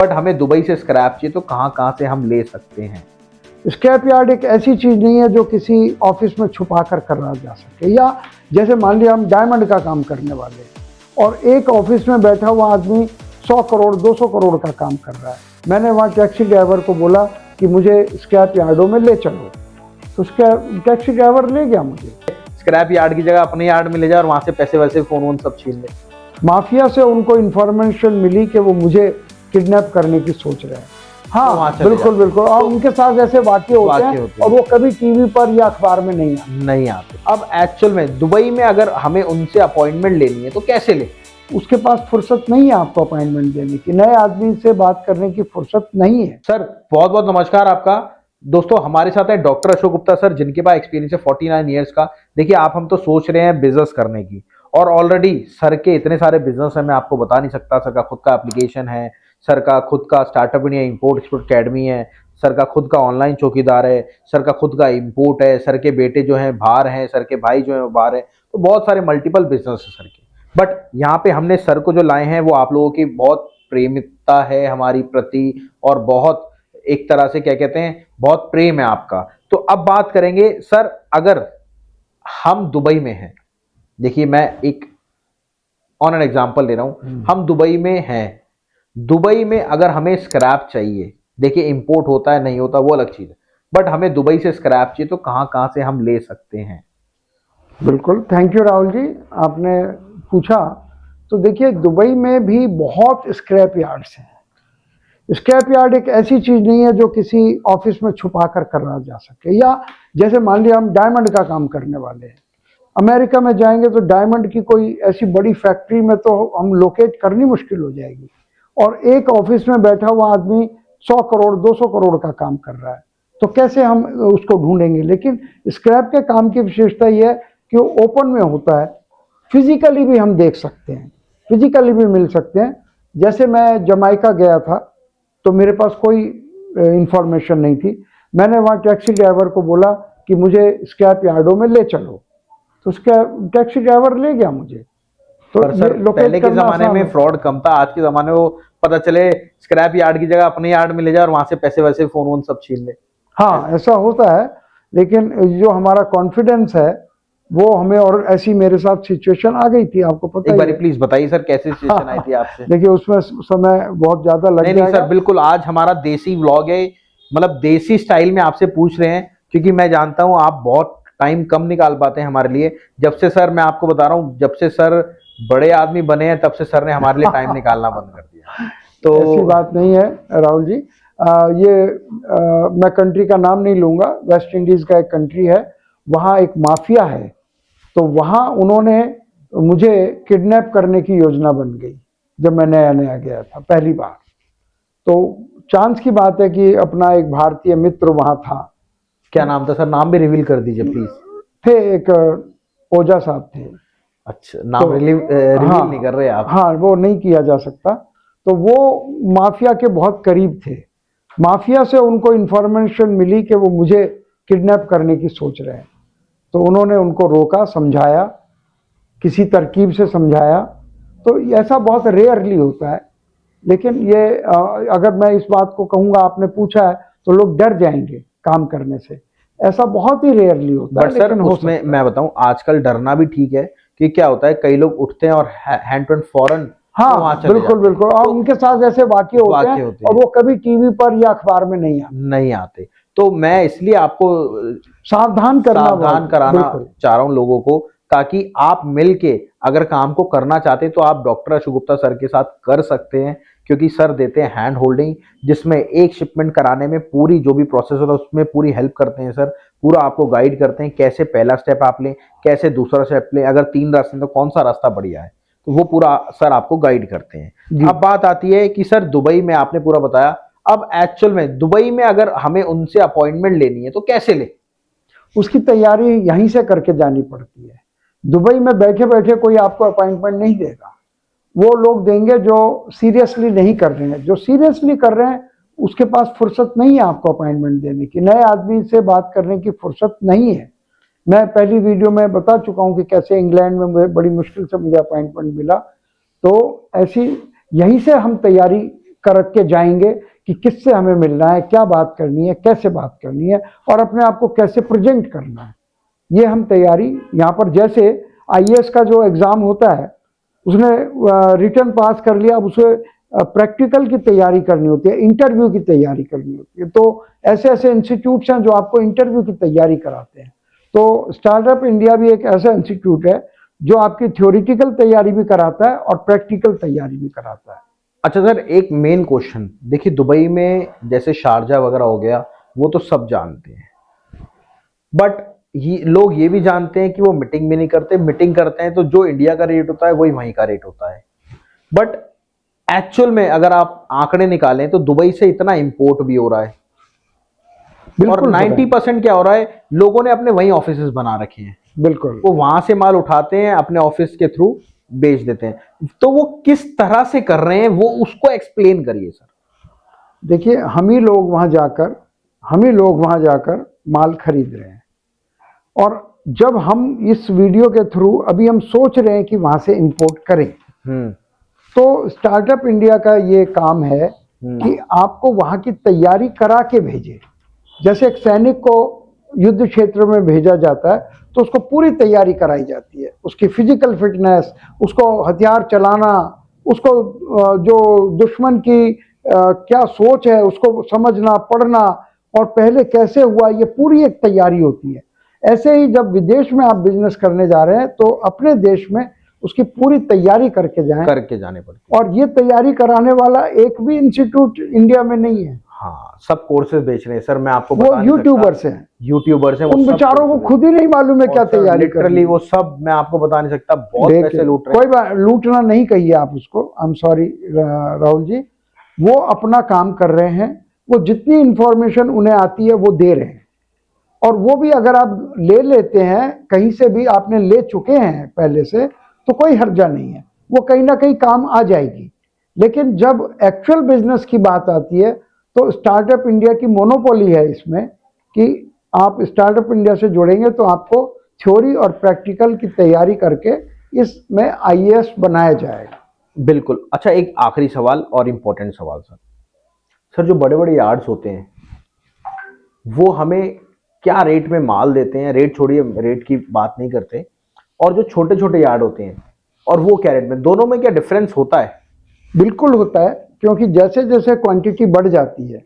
But हमें Dubai से scrap चाहिए तो कहाँ कहाँ से हम ले सकते हैं? स्क्रैप यार्ड एक ऐसी चीज नहीं है जो किसी ऑफिस में छुपा कर करा जा सके, या जैसे मान लिया हम डायमंड का काम करने वाले और एक ऑफिस में बैठा हुआ आदमी 100 करोड़ 200 करोड़ का काम कर रहा है। मैंने वहाँ टैक्सी ड्राइवर को बोला कि मुझे स्क्रैप यार्डों में ले चलो, तो टैक्सी ड्राइवर ले गया मुझे। स्क्रैप यार्ड की जगह अपने यार्ड में ले जाए और वहां से पैसे वैसे फोन वोन सब छीन ले। माफिया से उनको इन्फॉर्मेशन मिली कि वो मुझे किडनैप करने की सोच रहे हैं। हाँ बिल्कुल बिल्कुल, और उनके साथ ऐसे वाकये होते हैं और वो कभी टीवी पर या अखबार में नहीं आते। अब एक्चुअल में दुबई में अगर हमें उनसे अपॉइंटमेंट लेनी है तो कैसे ले? उसके पास फुर्सत नहीं है आपको अपॉइंटमेंट देने की, नए आदमी से बात करने की फुर्सत नहीं है। सर बहुत बहुत नमस्कार आपका। दोस्तों हमारे साथ है डॉक्टर अशोक गुप्ता सर, जिनके पास एक्सपीरियंस है 49 ईयर्स का। देखिए आप हम तो सोच रहे हैं बिजनेस करने की, और ऑलरेडी सर के इतने सारे बिजनेस है मैं आपको बता नहीं सकता। सर का खुद का एप्लीकेशन है, सर का खुद का startup India import export academy है, सर का खुद का ऑनलाइन चौकीदार है, सर का खुद का इंपोर्ट है, सर के बेटे जो हैं बाहर हैं, सर के भाई जो हैं बाहर हैं। तो बहुत सारे मल्टीपल बिजनेस है सर के। बट यहाँ पे हमने सर को जो लाए हैं वो आप लोगों की बहुत प्रेमिकता है हमारी प्रति, और बहुत एक तरह से क्या कहते हैं, बहुत प्रेम है आपका। तो अब बात करेंगे सर, अगर हम दुबई में हैं, देखिए मैं एक ऑन एन एग्जांपल ले रहा हूं, हम दुबई में हैं, दुबई में अगर हमें स्क्रैप चाहिए, देखिए इंपोर्ट होता है नहीं होता वो अलग चीज है, बट हमें दुबई से स्क्रैप चाहिए तो कहां कहां से हम ले सकते हैं? बिल्कुल, थैंक यू राहुल जी, आपने पूछा। तो देखिए दुबई में भी बहुत स्क्रैप यार्ड्स हैं। स्क्रैप यार्ड एक ऐसी चीज नहीं है जो किसी ऑफिस में छुपा कर करा जा सके, या जैसे मान लिया हम डायमंड का काम करने वाले हैं, अमेरिका में जाएंगे तो डायमंड की कोई ऐसी बड़ी फैक्ट्री में तो हम लोकेट करनी मुश्किल हो जाएगी, और एक ऑफिस में बैठा हुआ आदमी 100 करोड़ 200 करोड़ का काम कर रहा है, तो कैसे हम उसको ढूंढेंगे। लेकिन स्क्रैप के काम की विशेषता यह है कि वो ओपन में होता है, फिजिकली भी हम देख सकते हैं, फिजिकली भी मिल सकते हैं। जैसे मैं जमाइका गया था तो मेरे पास कोई इंफॉर्मेशन नहीं थी, मैंने वहाँ टैक्सी ड्राइवर को बोला कि मुझे स्क्रैप यार्डों में ले चलो, तो उसका टैक्सी ड्राइवर ले गया मुझे। तो सर पहले के जमाने में फ्रॉड कम था, आज के जमाने में वो पता चले स्क्रैप यार्ड की जगह अपने यार्ड में ले जाए और वहां से पैसे वैसे फोन वोन सब छीन ले। हाँ ऐसा होता है, लेकिन जो हमारा कॉन्फिडेंस है वो हमें, और ऐसी मेरे साथ सिचुएशन आ गई थी, आपको पता है। एक बार प्लीज बताइए सर कैसे सिचुएशन आई थी आपसे? देखिए उसमें समय बहुत ज्यादा लग जाएगा। नहीं सर बिल्कुल, आज हमारा देसी व्लॉग है, मतलब देसी स्टाइल में आपसे पूछ रहे हैं, क्योंकि मैं जानता हूं आप बहुत टाइम कम निकाल पाते हैं हमारे लिए। जब से सर, मैं आपको बता रहा हूँ, जब से सर बड़े आदमी बने हैं तब से सर ने हमारे लिए टाइम निकालना बंद कर दिया। तो ऐसी बात नहीं है राहुल जी, मैं कंट्री का नाम नहीं लूंगा, वेस्ट इंडीज का एक कंट्री है, वहाँ एक माफिया है, तो वहाँ उन्होंने मुझे किडनैप करने की योजना बन गई जब मैं नया नया गया था पहली बार। तो चांस की बात है कि अपना एक भारतीय मित्र वहाँ था। क्या नाम था सर? नाम भी रिवील कर दीजिए प्लीज। थे एक ओझा साहब थे। अच्छा, नाम तो, रिवील नहीं कर रहे आप? हाँ वो नहीं किया जा सकता। तो वो माफिया के बहुत करीब थे, माफिया से उनको इन्फॉर्मेशन मिली कि वो मुझे किडनैप करने की सोच रहे हैं, तो उन्होंने उनको रोका, समझाया, किसी तरकीब से समझाया। तो ऐसा बहुत रेयरली होता है, लेकिन ये अगर मैं इस बात को कहूँगा, आपने पूछा है, तो लोग डर जाएंगे काम करने से, ऐसा बहुत ही रेयरली होता है। लेकिन उसमें मैं बताऊं, आजकल डरना भी ठीक है, कि क्या होता है कई लोग उठते हैं और हैंड टू हैंड फौरन। हाँ बिल्कुल बिल्कुल, और उनके साथ ऐसे वाकये होते हैं और वो कभी टीवी पर या अखबार में नहीं आते। तो मैं इसलिए आपको सावधान कराना चाह रहा हूं लोगों को, ताकि आप मिलके अगर काम को करना चाहते हैं तो आप डॉक्टर अशोक गुप्ता सर के साथ कर सकते हैं, क्योंकि सर देते हैं हैंड होल्डिंग, जिसमें एक शिपमेंट कराने में पूरी जो भी प्रोसेस होता है उसमें पूरी हेल्प करते हैं सर, पूरा आपको गाइड करते हैं, कैसे पहला स्टेप आप लें, कैसे दूसरा स्टेप लें, अगर 3 रास्ते तो कौन सा रास्ता बढ़िया है, तो वो पूरा सर आपको गाइड करते हैं। अब बात आती है कि सर दुबई में आपने पूरा बताया, अब एक्चुअल में दुबई में अगर हमें उनसे अपॉइंटमेंट लेनी है तो कैसे ले? उसकी तैयारी यहीं से करके जानी पड़ती है। दुबई में बैठे बैठे कोई आपको अपॉइंटमेंट नहीं देगा, वो लोग देंगे जो सीरियसली नहीं कर रहे हैं। जो सीरियसली कर रहे हैं उसके पास फुर्सत नहीं है आपको अपॉइंटमेंट देने की, नए आदमी से बात करने की फुर्सत नहीं है। मैं पहली वीडियो में बता चुका हूं कि कैसे इंग्लैंड में बड़ी मुश्किल से मुझे अपॉइंटमेंट मिला। तो ऐसी यहीं से हम तैयारी करके जाएंगे कि किससे हमें मिलना है, क्या बात करनी है, कैसे बात करनी है और अपने आप को कैसे प्रेजेंट करना है। ये हम तैयारी यहाँ पर, जैसे आईएएस का जो एग्ज़ाम होता है उसने रिटर्न पास कर लिया, अब उसे प्रैक्टिकल की तैयारी करनी होती है, इंटरव्यू की तैयारी करनी होती है। तो ऐसे ऐसे इंस्टीट्यूट्स हैं जो आपको इंटरव्यू की तैयारी कराते हैं। तो स्टार्टअप इंडिया भी एक ऐसा इंस्टीट्यूट है जो आपकी थ्योरेटिकल तैयारी भी कराता है और प्रैक्टिकल तैयारी भी कराता है। अच्छा सर, एक मेन क्वेश्चन, देखिए दुबई में जैसे शारजा वगैरह हो गया, वो तो सब जानते हैं, बट ये लोग ये भी जानते हैं कि वो मीटिंग भी नहीं करते, मीटिंग करते हैं तो जो इंडिया का रेट होता है वही वहीं का रेट होता है। बट एक्चुअल में अगर आप आंकड़े निकालें तो दुबई से इतना इंपोर्ट भी हो रहा है, और 90% क्या हो रहा है, लोगों ने अपने वहीं ऑफिसेस बना रखे हैं, बिल्कुल वो वहां से माल उठाते हैं, अपने ऑफिस के थ्रू बेच देते हैं। तो वो किस तरह से कर रहे हैं, वो उसको एक्सप्लेन करिए सर। देखिए, हम ही लोग वहां जाकर माल खरीद रहे हैं, और जब हम इस वीडियो के थ्रू अभी हम सोच रहे हैं कि वहां से इंपोर्ट करें, तो स्टार्टअप इंडिया का ये काम है कि आपको वहां की तैयारी करा के भेजे। जैसे एक सैनिक को युद्ध क्षेत्र में भेजा जाता है तो उसको पूरी तैयारी कराई जाती है, उसकी फिजिकल फिटनेस, उसको हथियार चलाना, उसको जो दुश्मन की क्या सोच है उसको समझना, पढ़ना, और पहले कैसे हुआ, ये पूरी एक तैयारी होती है। ऐसे ही जब विदेश में आप बिजनेस करने जा रहे हैं तो अपने देश में उसकी पूरी तैयारी करके जाने पड़ते, और ये तैयारी कराने वाला एक भी इंस्टीट्यूट इंडिया में नहीं है। हाँ, सब कोर्सेज बेच रहे हैं सर, मैं आपको वो यूट्यूबर्स हैं, उन बेचारों को खुद ही नहीं मालूम है क्या तैयारी लिटरली वो सब मैं आपको बता नहीं सकता, बहुत पैसे लूट रहे हैं। कोई बात, लूटना नहीं कहिए आप उसको, I am sorry Rahul ji, वो अपना काम कर रहे हैं, वो जितनी इंफॉर्मेशन उन्हें आती है वो दे रहे हैं, और वो भी अगर आप ले लेते हैं कहीं से भी, आपने ले चुके हैं पहले से, तो कोई हर्जा नहीं है, वो कहीं ना कहीं काम आ जाएगी। लेकिन जब एक्चुअल बिजनेस की बात आती है तो स्टार्टअप इंडिया की मोनोपोली है इसमें, कि आप स्टार्टअप इंडिया से जुड़ेंगे तो आपको थ्योरी और प्रैक्टिकल की तैयारी करके इसमें आईएएस बनाया जाएगा। बिल्कुल। अच्छा, एक आखिरी सवाल और इम्पोर्टेंट सवाल सर, जो बड़े बड़े यार्ड्स होते हैं वो हमें क्या रेट में माल देते हैं, रेट छोड़िए, रेट की बात नहीं करते, और जो छोटे छोटे यार्ड होते हैं और वो क्या रेट में, दोनों में क्या डिफरेंस होता है? बिल्कुल होता है, क्योंकि जैसे जैसे क्वांटिटी बढ़ जाती है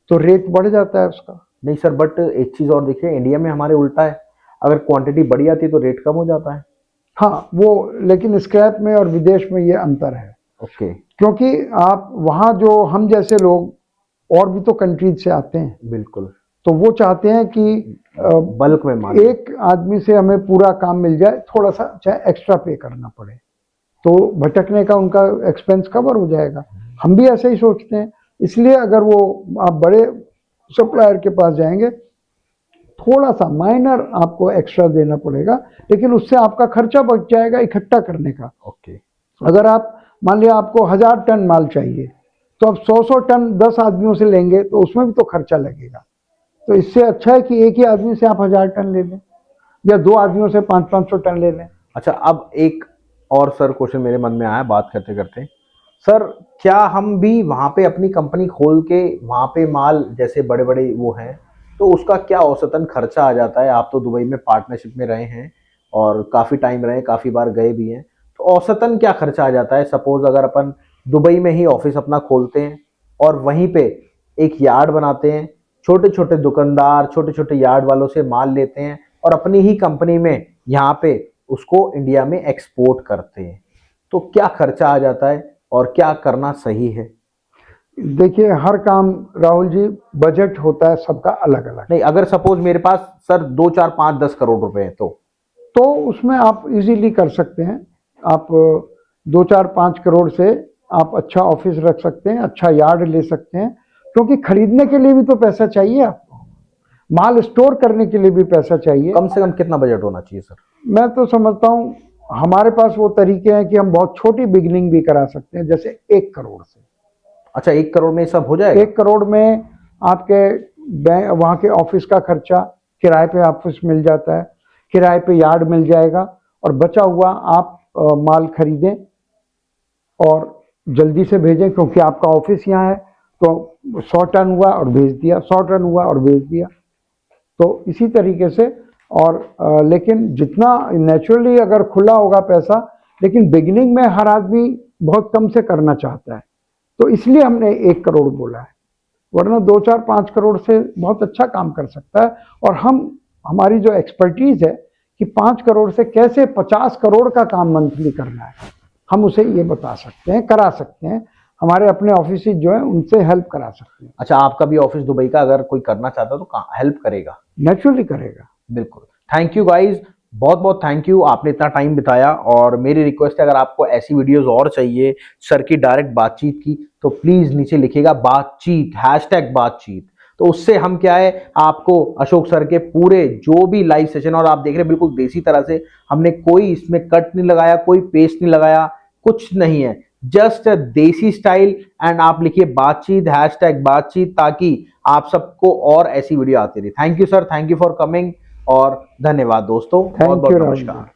तो रेट बढ़ जाता है उसका। नहीं सर, बट एक चीज और देखिए, इंडिया में हमारे उल्टा है, अगर क्वांटिटी बढ़ जाती है तो रेट कम हो जाता है। हाँ, वो लेकिन स्क्रैप में और विदेश में ये अंतर है। ओके। क्योंकि आप वहाँ, जो हम जैसे लोग और भी तो कंट्रीज से आते हैं, बिल्कुल, तो वो चाहते हैं कि बल्क में माल, एक आदमी से हमें पूरा काम मिल जाए, थोड़ा सा चाहे एक्स्ट्रा पे करना पड़े, तो भटकने का उनका एक्सपेंस कवर हो जाएगा। हम भी ऐसे ही सोचते हैं, इसलिए अगर वो आप बड़े सप्लायर के पास जाएंगे, थोड़ा सा माइनर आपको एक्स्ट्रा देना पड़ेगा, लेकिन उससे आपका खर्चा बच जाएगा इकट्ठा करने का। ओके। अगर आप मान लिया आपको 1000 टन माल चाहिए, तो आप 100 टन 10 आदमियों से लेंगे तो उसमें भी तो खर्चा लगेगा। तो इससे अच्छा है कि एक ही आदमी से आप 1000 टन ले लें, या 2 आदमियों से 500-500 टन ले लें। अच्छा, अब एक और सर क्वेश्चन मेरे मन में आया बात करते करते, सर क्या हम भी वहाँ पे अपनी कंपनी खोल के वहाँ पे माल, जैसे बड़े बड़े वो हैं, तो उसका क्या औसतन खर्चा आ जाता है? आप तो दुबई में पार्टनरशिप में रहे हैं और काफ़ी टाइम रहे, काफ़ी बार गए भी हैं, तो औसतन क्या खर्चा आ जाता है? सपोज अगर अपन दुबई में ही ऑफिस अपना खोलते हैं और वहीं पे एक यार्ड बनाते हैं, छोटे छोटे दुकानदार छोटे छोटे यार्ड वालों से माल लेते हैं और अपनी ही कंपनी में यहाँ पे उसको इंडिया में एक्सपोर्ट करते हैं, तो क्या खर्चा आ जाता है और क्या करना सही है? देखिए, हर काम राहुल जी, बजट होता है सबका अलग अलग। नहीं, अगर सपोज मेरे पास सर 2 4 5 10 करोड़ रुपए है तो उसमें आप इजीली कर सकते हैं। आप 2 4 5 करोड़ से आप अच्छा ऑफिस रख सकते हैं, अच्छा यार्ड ले सकते हैं, क्योंकि खरीदने के लिए भी तो पैसा चाहिए आपको, माल स्टोर करने के लिए भी पैसा चाहिए। कम से कम कितना बजट होना चाहिए सर? मैं तो समझता हूँ हमारे पास वो तरीके हैं कि हम बहुत छोटी बिगिनिंग भी करा सकते हैं, जैसे 1 करोड़ से। अच्छा, 1 करोड़ में सब हो जाएगा? 1 करोड़ में आपके वहाँ के ऑफिस का खर्चा, किराए पे ऑफिस मिल जाता है, किराए पे यार्ड मिल जाएगा, और बचा हुआ आप माल खरीदें और जल्दी से भेजें, क्योंकि आपका ऑफिस यहाँ है, तो 100 टन हुआ और भेज दिया, 100 टन हुआ और भेज दिया। तो इसी तरीके से, और लेकिन जितना नेचुरली अगर खुला होगा पैसा, लेकिन बिगिनिंग में हर आदमी बहुत कम से करना चाहता है, तो इसलिए हमने 1 करोड़ बोला है, वरना 2, 4, 5 करोड़ से बहुत अच्छा काम कर सकता है। और हमारी जो एक्सपर्टीज है कि 5 करोड़ से कैसे 50 करोड़ का काम मंथली करना है, हम उसे ये बता सकते हैं, करा सकते हैं। हमारे अपने ऑफिस जो है उनसे हेल्प करा सकते हैं। अच्छा, आपका भी ऑफिस दुबई का अगर कोई करना चाहता तो हेल्प करेगा? नेचुरली करेगा। बिल्कुल। थैंक यू गाइज, बहुत बहुत थैंक यू, आपने इतना टाइम बिताया। और मेरी रिक्वेस्ट है, अगर आपको ऐसी वीडियोस और चाहिए सर की डायरेक्ट बातचीत की, तो प्लीज नीचे लिखिएगा बातचीत, हैशटैग बातचीत। तो उससे हम क्या है, आपको अशोक सर के पूरे जो भी लाइव सेशन, और आप देख रहे हैं बिल्कुल देसी तरह से, हमने कोई इसमें कट नहीं लगाया, कोई पेस्ट नहीं लगाया, कुछ नहीं है, जस्ट देसी स्टाइल। एंड आप लिखिए बातचीत, हैशटैग बातचीत, ताकि आप सबको और ऐसी वीडियो आती रही। Thank you sir, thank you for coming, और धन्यवाद दोस्तों, बहुत थैंक बहुत यू नमस्कार।